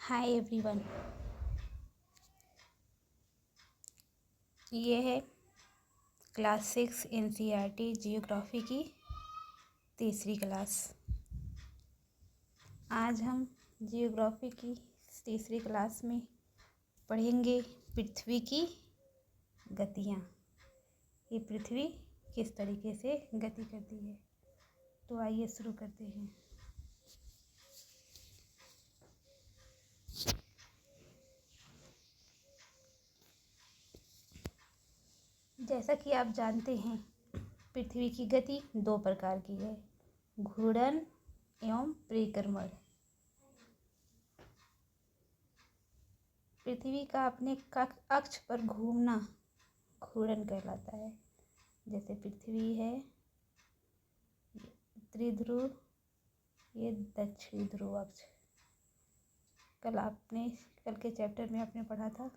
Hi everyone. ये है class 6 NCERT geography की तीसरी क्लास। आज हम जियोग्राफी की तीसरी क्लास में पढ़ेंगे पृथ्वी की गतियाँ। ये पृथ्वी किस तरीके से गति करती है। तो आइए शुरू करते हैं। जैसा कि आप जानते हैं, पृथ्वी की गति दो प्रकार की है, घूर्णन एवं परिक्रमण। पृथ्वी का अपने अक्ष पर घूमना घूर्णन कहलाता है। जैसे पृथ्वी है उत्तरी ध्रुव, ये दक्षिणी ध्रुव अक्ष। कल के चैप्टर में आपने पढ़ा था।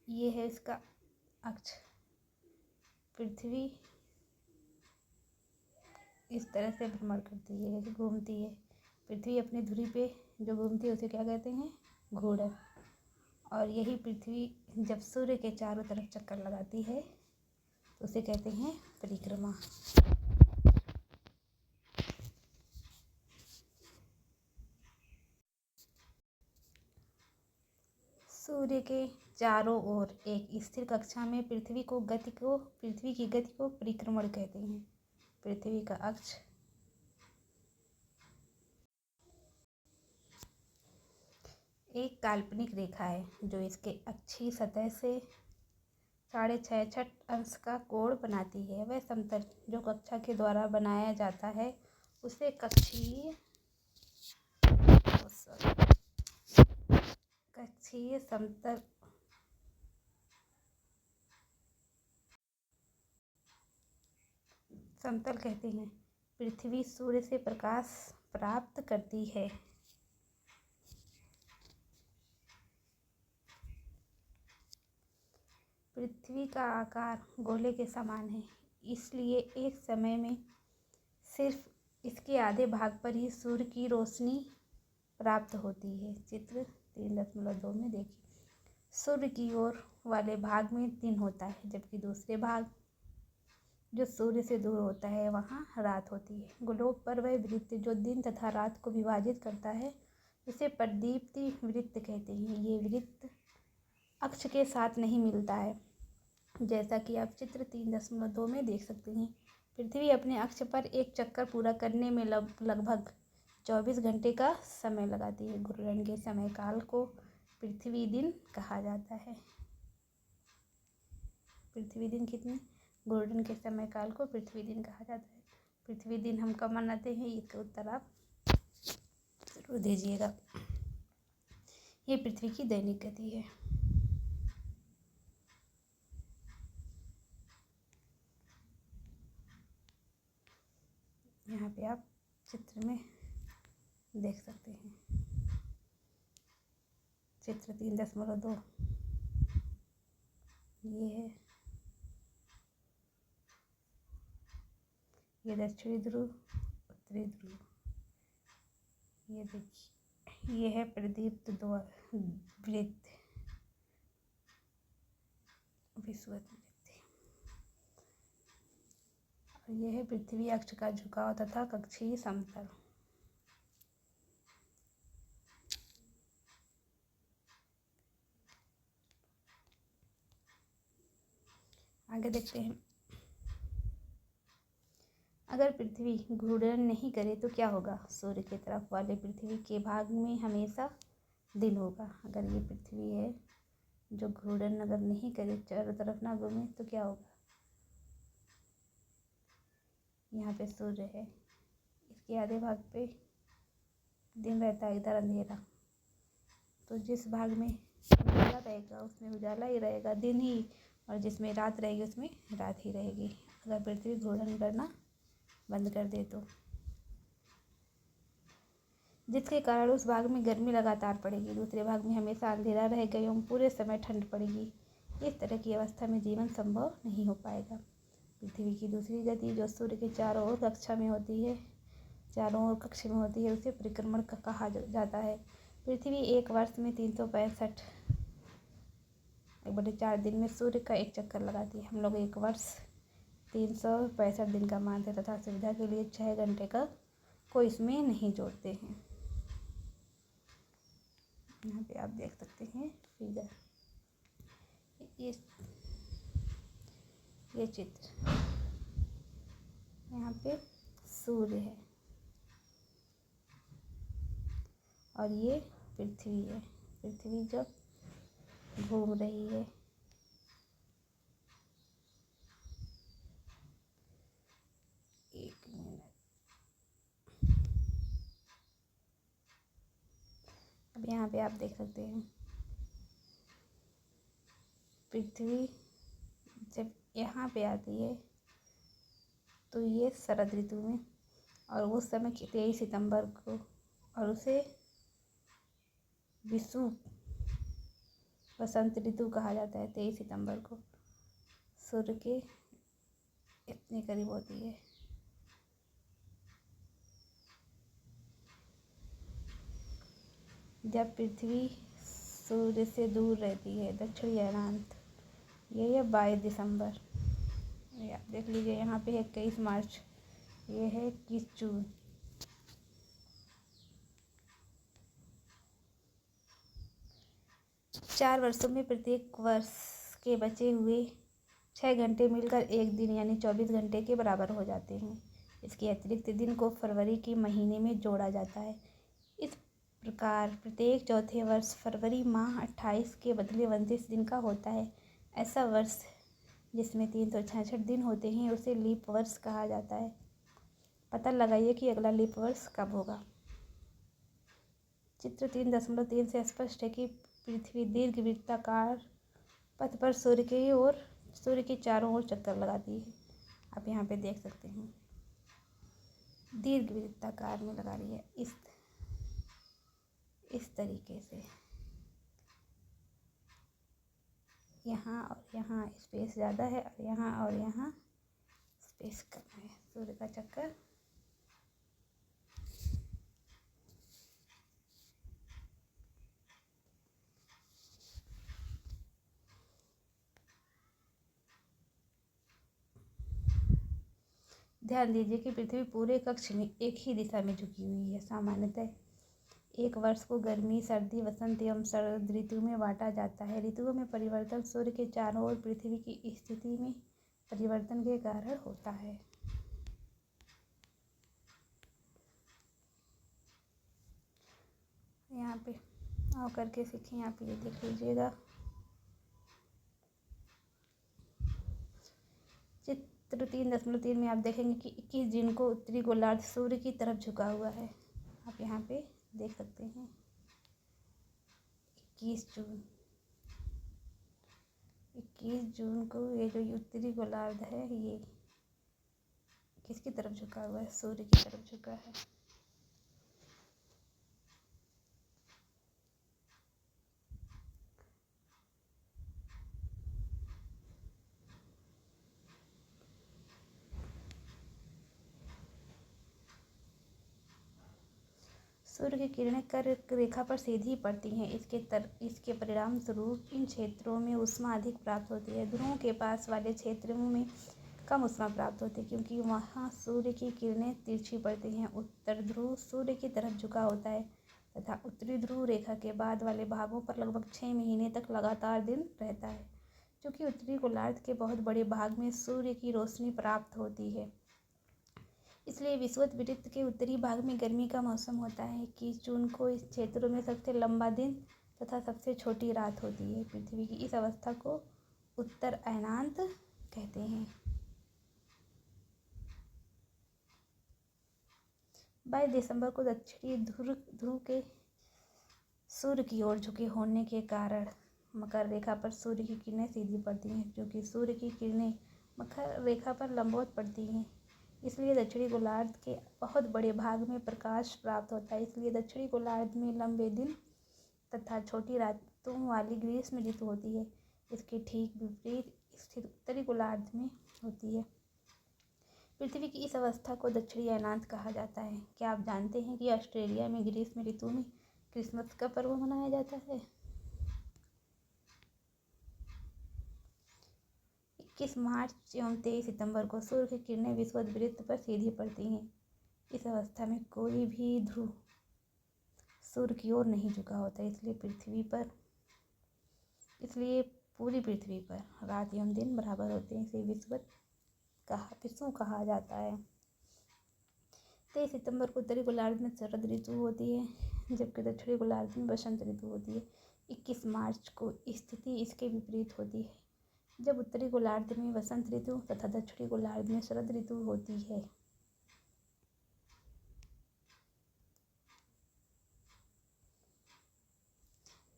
ये है इसका अक्ष। पृथ्वी इस तरह से भ्रमण करती है, घूमती है। पृथ्वी अपनी धुरी पे जो घूमती है उसे क्या कहते हैं? घूर्णन। और यही पृथ्वी जब सूर्य के चारों तरफ चक्कर लगाती है तो उसे कहते हैं परिक्रमा। सूर्य के चारों ओर एक स्थिर कक्षा में पृथ्वी की गति को परिक्रमण कहते हैं। पृथ्वी का अक्ष एक काल्पनिक रेखा है जो इसके अक्षीय सतह से 6.5 अंश का कोण बनाती है। वह समतल जो कक्षा के द्वारा बनाया जाता है उसे कक्षीय समतल कहते हैं। पृथ्वी सूर्य से प्रकाश प्राप्त करती है। पृथ्वी का आकार गोले के समान है, इसलिए एक समय में सिर्फ इसके आधे भाग पर ही सूर्य की रोशनी प्राप्त होती है। चित्र 3.2 में देखिए। सूर्य की ओर वाले भाग में दिन होता है, जबकि दूसरे भाग जो सूर्य से दूर होता है वहाँ रात होती है। ग्लोब पर वह वृत्त जो दिन तथा रात को विभाजित करता है उसे प्रदीप्ति वृत्त कहते हैं। ये वृत्त अक्ष के साथ नहीं मिलता है, जैसा कि आप चित्र 3.2 में देख सकते हैं। पृथ्वी अपने अक्ष पर एक चक्कर पूरा करने में लगभग 24 घंटे का समय लगाती है। घूर्णन के समय काल को पृथ्वी दिन कहा जाता है। पृथ्वी दिन कितने? घूर्णन के समय काल को पृथ्वी दिन कहा जाता है। पृथ्वी दिन हम कब मनाते हैं, इसका उत्तर आप जरूर दीजिएगा। ये पृथ्वी की दैनिक गति है। यहाँ पे आप चित्र में देख सकते हैं। चित्र 3.2 ये है। ये दक्षिणी ध्रुव, उत्तरी ध्रुव। ये देखिए, ये है प्रदीप्त वृत्त, विषुवत वृत्त। और यह है पृथ्वी अक्ष का झुकाव तथा कक्षीय समतल। आगे देखते हैं। अगर पृथ्वी घूर्णन नहीं करे तो क्या होगा? सूर्य की तरफ वाले पृथ्वी के भाग में हमेशा दिन होगा। अगर ये पृथ्वी है जो घूर्णन अगर नहीं करे, चारों तरफ ना घूमे, तो क्या होगा? यहाँ पे सूर्य है, इसके आधे भाग पे दिन रहता है, इधर अंधेरा। तो जिस भाग में उजाला रहेगा उसमें उजाला ही रहेगा, दिन ही, और जिसमें रात रहेगी उसमें रात ही रहेगी। अगर पृथ्वी घूर्णन करना बंद कर दे तो, जिसके कारण उस भाग में गर्मी लगातार पड़ेगी, दूसरे भाग में हमेशा अंधेरा रहेगा एवं पूरे समय ठंड पड़ेगी। इस तरह की अवस्था में जीवन संभव नहीं हो पाएगा। पृथ्वी की दूसरी गति जो सूर्य के चारों ओर कक्षा में होती है, चारों ओर कक्ष में होती है, उसे परिक्रमण का कहा जाता है। पृथ्वी एक वर्ष में 365 दिन में सूर्य का एक चक्कर लगाती है। हम लोग एक वर्ष 365 दिन का मानते तथा सुविधा के लिए 6 घंटे का को इसमें नहीं जोड़ते हैं। यहाँ पे आप देख सकते हैं फिगर, ये चित्र, यहाँ पे सूर्य है और ये पृथ्वी है। पृथ्वी जब घूम रही है, एक मिनट, अब यहाँ पे आप देख सकते हैं पृथ्वी जब यहाँ पे आती है तो ये शरद ऋतु में, और उस समय 23 सितंबर को, और उसे विषुव वसंत ऋतु कहा जाता है। 23 सितंबर को सूर्य के इतने करीब होती है। जब पृथ्वी सूर्य से दूर रहती है, दक्षिणी अयनांत, ये है 22 दिसंबर। ये आप देख लीजिए, यहाँ पे है 21 मार्च, ये है 21 जून। चार वर्षों में प्रत्येक वर्ष के बचे हुए 6 घंटे मिलकर एक दिन यानी 24 घंटे के बराबर हो जाते हैं। इसके अतिरिक्त दिन को फरवरी के महीने में जोड़ा जाता है। इस प्रकार प्रत्येक चौथे वर्ष फरवरी माह 28 के बदले 29 दिन का होता है। ऐसा वर्ष जिसमें 366 दिन होते हैं उसे लीप वर्ष कहा जाता है। पता लगाइए कि अगला लीप वर्ष कब होगा। चित्र 3.3 से स्पष्ट है कि पृथ्वी दीर्घवृत्ताकार पथ पर सूर्य के चारों ओर चक्कर लगाती है। आप यहाँ पे देख सकते हैं दीर्घवृत्ताकार में लगा रही है, इस तरीके से। यहाँ और यहाँ स्पेस ज़्यादा है और यहाँ स्पेस कम है। सूर्य का चक्कर ध्यान दीजिए कि पृथ्वी पूरे कक्ष में एक ही दिशा में झुकी हुई है। सामान्यतः एक वर्ष को गर्मी, सर्दी, वसंत एवं शरद ऋतु में बांटा जाता है। ऋतुओं में परिवर्तन सूर्य के चारों ओर पृथ्वी की स्थिति में परिवर्तन के कारण होता है। यहाँ पे आओ करके सीखें। आप ये देख लीजिएगा, चित्र 3.3 में आप देखेंगे कि 21 जून को उत्तरी गोलार्ध सूर्य की तरफ झुका हुआ है। आप यहाँ पे देख सकते हैं 21 जून को ये जो उत्तरी गोलार्ध है ये किसकी तरफ झुका हुआ है? सूर्य की तरफ झुका है। सूर्य की किरणें कर्क रेखा पर सीधी पड़ती हैं। इसके परिणाम स्वरूप इन क्षेत्रों में ऊष्मा अधिक प्राप्त होती है। ध्रुवों के पास वाले क्षेत्रों में कम ऊष्मा प्राप्त होती है क्योंकि वहाँ सूर्य की किरणें तिरछी पड़ती हैं। उत्तर ध्रुव सूर्य की तरफ झुका होता है तथा उत्तरी ध्रुव रेखा के बाद वाले भागों पर लगभग 6 महीने तक लगातार दिन रहता है। क्योंकि उत्तरी गोलार्ध के बहुत बड़े भाग में सूर्य की रोशनी प्राप्त होती है, इसलिए विषुववृत्त के उत्तरी भाग में गर्मी का मौसम होता है। 21 जून को इस क्षेत्र में सबसे लंबा दिन तथा सबसे छोटी रात होती है। पृथ्वी की इस अवस्था को उत्तर अयनांत कहते हैं। 22 दिसंबर को दक्षिणी ध्रुव के सूर्य की ओर झुके होने के कारण मकर रेखा पर सूर्य की किरणें सीधी पड़ती हैं। क्योंकि सूर्य की किरणें मकर रेखा पर लंबवत पड़ती हैं, इसलिए दक्षिणी गोलार्ध के बहुत बड़े भाग में प्रकाश प्राप्त होता है। इसलिए दक्षिणी गोलार्ध में लंबे दिन तथा छोटी रातों वाली ग्रीष्म ऋतु होती है। इसके ठीक विपरीत स्थिति उत्तरी गोलार्ध में होती है। पृथ्वी की इस अवस्था को दक्षिणी अयनांत कहा जाता है। क्या आप जानते हैं कि ऑस्ट्रेलिया में ग्रीष्म ऋतु में क्रिसमस का पर्व मनाया जाता है? 21 मार्च एवं 23 सितंबर को सूर्य की किरणें विषुवत वृत्त पर सीधी पड़ती हैं। इस अवस्था में कोई भी ध्रुव सूर्य की ओर नहीं झुका होता, इसलिए पूरी पृथ्वी पर रात एवं दिन बराबर होते हैं। इसे विषुव कहा जाता है। 23 सितंबर को उत्तरी गोलार्ध में शरद ऋतु होती है, जबकि दक्षिणी गोलार्ध में वसंत ऋतु होती है। 21 मार्च को स्थिति इसके विपरीत होती है, जब उत्तरी गोलार्ध में वसंत ऋतु तथा दक्षिणी गोलार्ध में शरद ऋतु होती है।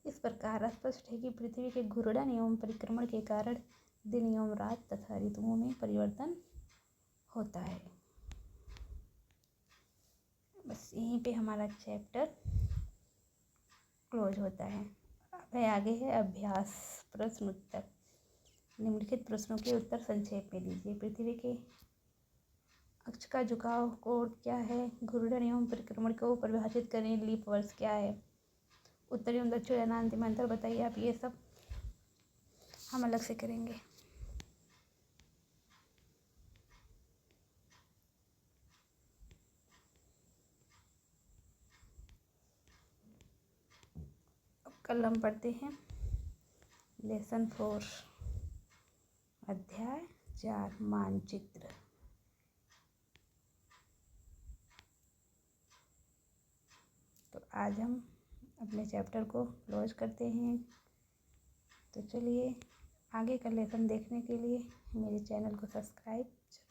इस प्रकार स्पष्ट है कि पृथ्वी के घूर्णन एवं परिक्रमण के कारण दिन एवं रात तथा ऋतुओं में परिवर्तन होता है। बस यहीं पे हमारा चैप्टर क्लोज होता है। अब आगे है अभ्यास प्रश्न उत्तर। निम्नलिखित प्रश्नों के उत्तर संक्षेप में दीजिए। पृथ्वी के अक्ष का झुकाव कोण क्या है? घूर्णन एवं परिक्रमण को परिभाषित करें। लीप वर्ष क्या है? उत्तरी एवं दक्षिणी अयनांत में अंतर बताइए। आप ये सब हम अलग से करेंगे। अब कल हम पढ़ते हैं लेसन 4 अध्याय 4 मानचित्र। तो आज हम अपने चैप्टर को क्लोज करते हैं। तो चलिए, आगे का लेसन देखने के लिए मेरे चैनल को सब्सक्राइब